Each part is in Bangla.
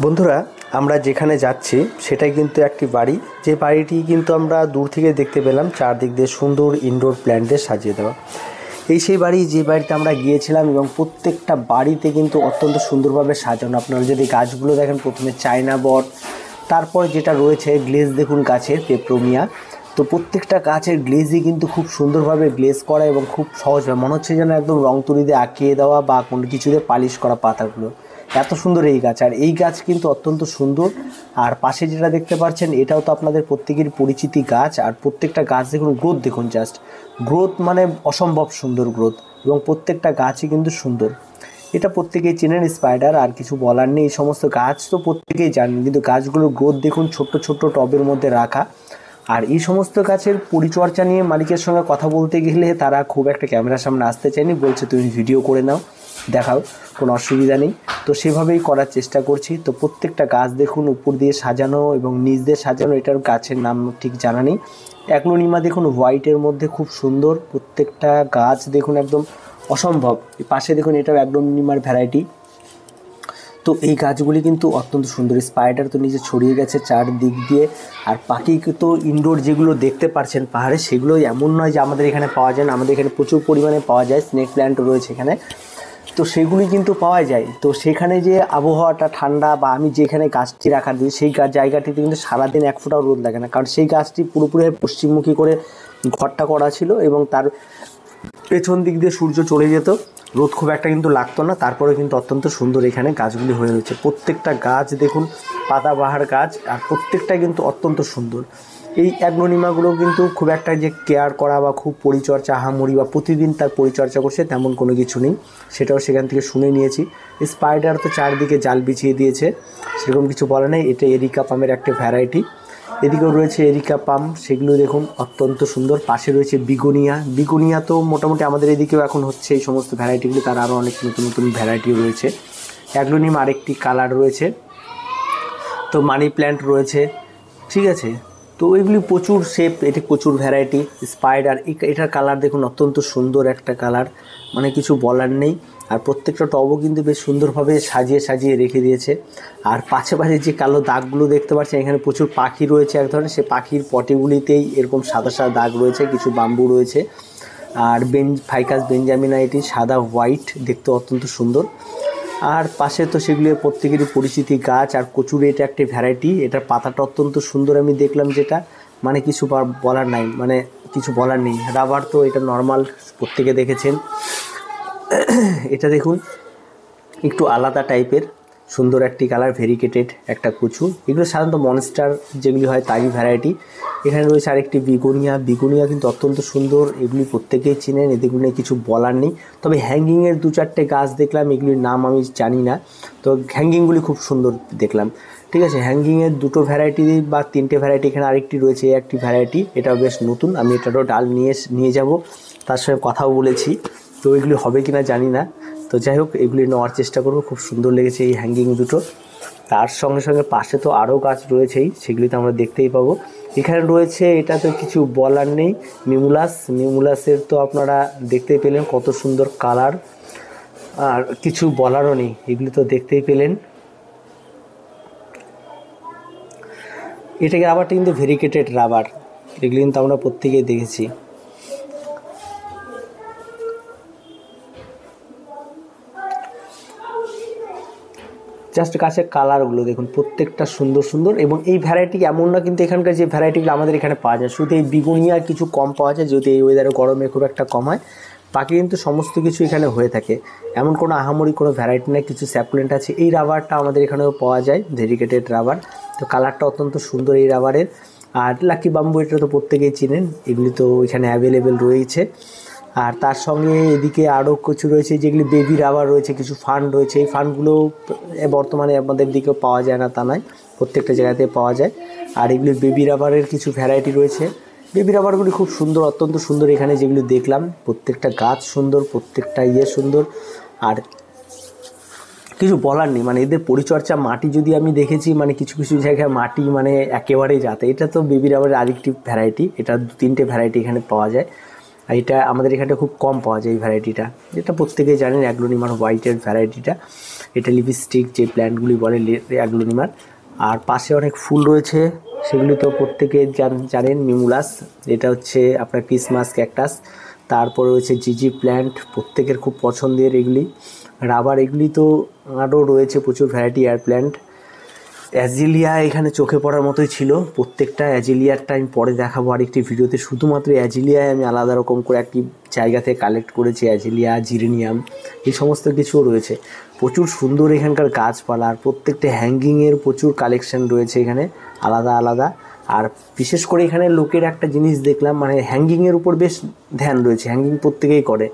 বন্ধুরা, আমরা যেখানে যাচ্ছি সেটাই কিন্তু একটি বাড়ি, যে বাড়িটি কিন্তু আমরা দূর থেকে দেখতে পেলাম চারদিক দিয়ে সুন্দর ইনডোর প্ল্যান্ট দিয়ে সাজিয়ে দেওয়া। সেই বাড়ি যে বাড়িতে আমরা গিয়েছিলাম, এবং প্রত্যেকটা বাড়িতে কিন্তু অত্যন্ত সুন্দরভাবে সাজানো। আপনারা যদি গাছগুলো দেখেন, প্রথমে চায়না বট, তারপর যেটা রয়েছে গ্লেজ দেখুন গাছের পেপ্রোমিয়া। তো প্রত্যেকটা গাছের গ্লেজই কিন্তু খুব সুন্দরভাবে গ্লেজ করা এবং খুব সহজভাবে মনে হচ্ছে যেন একদম রং তুলি দিয়ে আঁকিয়ে দেওয়া বা কোনো কিছু দিয়ে পালিশ করা পাতাগুলো। এত সুন্দর এই গাছ, আর এই গাছ কিন্তু অত্যন্ত সুন্দর। আর পাশে যেটা দেখতে পাচ্ছেন এটাও তো আপনাদের প্রত্যেকের পরিচিতি গাছ। আর প্রত্যেকটা গাছ দেখুন, গ্রোথ দেখুন, জাস্ট গ্রোথ মানে অসম্ভব সুন্দর গ্রোথ, এবং প্রত্যেকটা গাছই কিন্তু সুন্দর। এটা প্রত্যেকেই চেনেন স্পাইডার, আর কিছু বলার নেই। এই সমস্ত গাছ তো প্রত্যেকেই জানেন, কিন্তু গাছগুলোর গ্রোথ দেখুন, ছোট্ট ছোট্ট টবের মধ্যে রাখা। আর এই সমস্ত গাছের পরিচর্যা নিয়ে মালিকের সঙ্গে কথা বলতে গেলে তারা খুব একটা ক্যামেরার সামনে আসতে চায়নি, বলছে তুমি ভিডিও করে নাও, দেখাও, কোনো অসুবিধা নেই। তো সেভাবেই করার চেষ্টা করছি। তো প্রত্যেকটা গাছ দেখুন উপর দিয়ে সাজানো এবং নিচ দিয়ে সাজানো, এটার গাছের নাম ঠিক জানা নেই। অ্যাগ্লোনিমা দেখুন হোয়াইটের মধ্যে খুব সুন্দর, প্রত্যেকটা গাছ দেখুন একদম অসম্ভব। পাশে দেখুন এটাও অ্যাগ্লোনিমার ভ্যারাইটি। তো এই গাছগুলি কিন্তু অত্যন্ত সুন্দর। স্পাইডার তো নিচে ছড়িয়ে গেছে চারদিক দিয়ে। আর পাখি তো ইনডোর যেগুলো দেখতে পাচ্ছেন পাহাড়ে, সেগুলো এমন নয় যে আমাদের এখানে পাওয়া যায় না, আমাদের এখানে প্রচুর পরিমাণে পাওয়া যায়। স্নেক প্ল্যান্টও রয়েছে এখানে, তো সেগুলি কিন্তু পাওয়া যায়। তো সেখানে যে আবহাওয়াটা ঠান্ডা, বা আমি যেখানে গাছটি রাখার দিই সেই জায়গাটিতে কিন্তু সারাদিন এক ফোঁটাও রোদ লাগে না, কারণ সেই গাছটি পুরোপুরি পশ্চিমমুখী করে ঘরটা করা ছিল, এবং তার পেছন দিক দিয়ে সূর্য চলে যেত, রোদ খুব একটা কিন্তু লাগতো না। তারপরে কিন্তু অত্যন্ত সুন্দর এখানে গাছগুলি হয়ে রয়েছে। প্রত্যেকটা গাছ দেখুন পাতাবাহার গাছ, আর প্রত্যেকটা কিন্তু অত্যন্ত সুন্দর। এই অ্যাগ্লোনিমাগুলো কিন্তু খুব একটা যে কেয়ার করা বা খুব পরিচর্যা হামুড়ি বা প্রতিদিন তার পরিচর্যা করছে তেমন কোনো কিছু নেই, সেটাও সেখান থেকে শুনে নিয়েছি। স্পাইডার তো চারদিকে জাল বিছিয়ে দিয়েছে, সেরকম কিছু বলে নেই। এটা এরিকা পামের একটা ভ্যারাইটি। এদিকেও রয়েছে এরিকা পাম, সেগুলো দেখুন অত্যন্ত সুন্দর। পাশে রয়েছে বিগোনিয়া। বিগোনিয়া তো মোটামুটি আমাদের এদিকেও এখন হচ্ছে এই সমস্ত ভ্যারাইটিগুলি, তার আরও অনেক নতুন নতুন ভ্যারাইটি রয়েছে। অ্যাগ্লোনিম আরেকটি কালার রয়েছে। তো মানি প্ল্যান্ট রয়েছে, ঠিক আছে। তো এগুলি প্রচুর শেপ, এটি প্রচুর ভ্যারাইটি। স্পাইডার এটার কালার দেখুন অত্যন্ত সুন্দর একটা কালার, মানে কিছু বলার নেই। আর প্রত্যেকটা টবও কিন্তু বেশ সুন্দরভাবে সাজিয়ে সাজিয়ে রেখে দিয়েছে। আর পাশে পাশে যে কালো দাগগুলো দেখতে পাচ্ছেন, এখানে প্রচুর পাখি রয়েছে এক ধরনের, সে পাখির পটিগুলিতেই এরকম সাদা সাদা দাগ রয়েছে, কিছু বাম্বু রয়েছে। আর ফাইকাস বেঞ্জামিনা, এটি সাদা হোয়াইট, দেখতে অত্যন্ত সুন্দর। আর পাশে তো সেগুলি প্রত্যেকেরই পরিচিতি গাছ। আর কচুরি এটা একটি ভ্যারাইটি, এটার পাতাটা অত্যন্ত সুন্দর আমি দেখলাম, যেটা মানে কিছু বলার নাই, মানে কিছু বলার নেই। রাবার তো এটা নর্মাল, প্রত্যেকে দেখেছেন। এটা দেখুন একটু আলাদা টাইপের, সুন্দর একটি কালার, ভেরিকেটেড একটা কচু। এগুলো সাধারণত মনস্টার যেগুলি হয় তারই ভ্যারাইটি। এখানে রয়েছে আরেকটি বিগোনিয়া। বিগোনিয়া কিন্তু অত্যন্ত সুন্দর, এগুলি প্রত্যেকেই চিনেন, এগুলো নিয়ে কিছু বলার নেই। তবে হ্যাঙ্গিংয়ের দু চারটে গাছ দেখলাম, এগুলির নাম আমি জানি না, তো হ্যাঙ্গিংগুলি খুব সুন্দর দেখলাম, ঠিক আছে। হ্যাঙ্গিংয়ের দুটো ভ্যারাইটি বা তিনটে ভ্যারাইটি, এখানে আরেকটি রয়েছে একটি ভ্যারাইটি, এটাও বেশ নতুন। আমি এটারও ডাল নিয়ে যাব, তার সঙ্গে কথাও বলেছি। তো এগুলি হবে কি না জানি না, তো যাই হোক এগুলি নেওয়ার চেষ্টা করব। খুব সুন্দর লেগেছে এই হ্যাঙ্গিং দুটো। তার সঙ্গে সঙ্গে পাশে তো আরও গাছ রয়েছেই, সেগুলি তো আমরা দেখতেই পাবো। এখানে রয়েছে, এটা তো কিছু বলার নেই, মিমুলাসের তো আপনারা দেখতেই পেলেন কত সুন্দর কালার, আর কিছু বলারও নেই, এগুলি তো দেখতেই পেলেন। এটাকে রাবারটা কিন্তু ভেরিকেটেড রাবার, এগুলি কিন্তু আমরা প্রত্যেকেই দেখেছি। জাস্ট গাছের কালারগুলো দেখুন প্রত্যেকটা সুন্দর সুন্দর। এবং এই ভ্যারাইটি এমন না কিন্তু এখানকার যে ভ্যারাইটিগুলো আমাদের এখানে পাওয়া যায়, শুধু এই বিগুনিয়া কিছু কম পাওয়া যায়, যদি এই ওয়েদারে গরমে খুব একটা কম হয়। বাকি কিন্তু সমস্ত কিছু এখানে হয়ে থাকে, এমন কোনো আহামরি কোনো ভ্যারাইটি নেই। কিছু স্যাপ্লেন্ট আছে। এই রাবারটা আমাদের এখানেও পাওয়া যায়, ভেরিকেটেড রাবার। তো কালারটা অত্যন্ত সুন্দর এই রাবারের। আর লাকি বাম্বু, এটা তো প্রত্যেকেই চিনেন, এগুলি তো এখানে অ্যাভেলেবেল রয়েছে। আর তার সঙ্গে এদিকে আরও কিছু রয়েছে, যেগুলি বেবি রাবার রয়েছে, কিছু ফান্ড রয়েছে। এই ফান্ডগুলো বর্তমানে আমাদের দিকেও পাওয়া যায় না তা নয়, প্রত্যেকটা জায়গাতে পাওয়া যায়। আর এগুলি বেবি রাবারের কিছু ভ্যারাইটি রয়েছে। বেবি রাবারগুলি খুব সুন্দর, অত্যন্ত সুন্দর। এখানে যেগুলি দেখলাম প্রত্যেকটা গাছ সুন্দর, প্রত্যেকটা সুন্দর। আর কিছু বলার নেই, মানে এদের পরিচর্যা, মাটি যদি আমি দেখেছি, মানে কিছু কিছু জায়গায় মাটি মানে একেবারেই যাতে। এটা তো বেবি রাবারের আরেকটি ভ্যারাইটি, এটা 2-3টে ভ্যারাইটি এখানে পাওয়া যায়। আর এটা আমাদের এখানে খুব কম পাওয়া যায় এই ভ্যারাইটিটা, যেটা প্রত্যেকেই জানেন অ্যাগ্লোনিমার হোয়াইটের ভ্যারাইটিটা। এটা লিপস্টিক যে প্ল্যান্টগুলি বলে অ্যাগ্লোনিমার। আর পাশে অনেক ফুল রয়েছে, সেগুলি তো প্রত্যেকে জানেন, মিমুলাস, এটা হচ্ছে আপনার ক্রিসমাস ক্যাকটাস। তারপরে রয়েছে জিজি প্ল্যান্ট, প্রত্যেকের খুব পছন্দের এগুলি। রাবার এগুলি তো আরও রয়েছে প্রচুর ভ্যারাইটি এয়ার প্ল্যান্ট। অ্যাজিলিয়া এখানে চোখে পড়ার মতোই ছিল, প্রত্যেকটা অ্যাজিলিয়ারটা আমি পরে দেখাবো আরেকটি ভিডিওতে। শুধুমাত্র অ্যাজিলিয়ায় আমি আলাদা রকম করে একটি জায়গা থেকে কালেক্ট করেছি, অ্যাজিলিয়া, জিরেনিয়াম, এই সমস্ত কিছুও রয়েছে। প্রচুর সুন্দর এখানকার গাছপালা, আর প্রত্যেকটা হ্যাঙ্গিংয়ের প্রচুর কালেকশন রয়েছে এখানে আলাদা আলাদা। আর বিশেষ করে এখানে লোকের একটা জিনিস দেখলাম, মানে হ্যাঙ্গিংয়ের উপর বেশ ধ্যান রয়েছে, হ্যাঙ্গিং প্রত্যেকেই করে।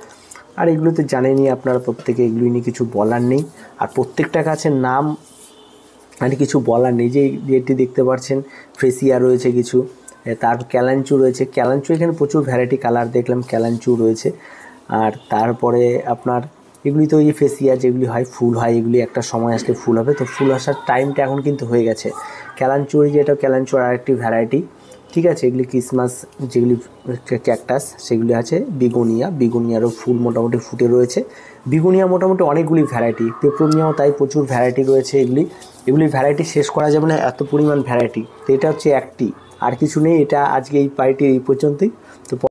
আর এগুলো তো জানেনই আপনারা প্রত্যেকে, এগুলো নিয়ে কিছু বলার নেই। আর প্রত্যেকটা গাছের নাম আর কিছু বলার নেই। যেটি দেখতে পাচ্ছেন ফ্রেসিয়া রয়েছে কিছু, তারপর ক্যালাঞ্চু রয়েছে। ক্যালাঞ্চু এখানে প্রচুর ভ্যারাইটি কালার দেখলাম, ক্যালাঞ্চু রয়েছে। আর তারপরে আপনার এগুলি তো এই ফেসিয়া যেগুলি হয়, ফুল হয়, এগুলি একটা সময় আসলে ফুল হবে, তো ফুল আসার টাইমটা এখন কিন্তু হয়ে গেছে। ক্যালাঞ্চুর যেটা ক্যালাঞ্চুর আরেকটি ভ্যারাইটি, ঠিক আছে। এগুলি ক্রিসমাস যেগুলি ক্যাকটাস সেগুলি আছে। বিগোনিয়ারও ফুল মোটামুটি ফুটে রয়েছে। বিগোনিয়া মোটামুটি অনেকগুলি ভ্যারাইটি, পেপোনিয়াও তাই প্রচুর ভ্যারাইটি রয়েছে। এগুলি ভ্যারাইটি শেষ করা যাবে না, এত পরিমাণ ভ্যারাইটি। তো এটা হচ্ছে একটি, আর কিছু নেই। এটা আজকে এই পার্টির এই পর্যন্তই। তো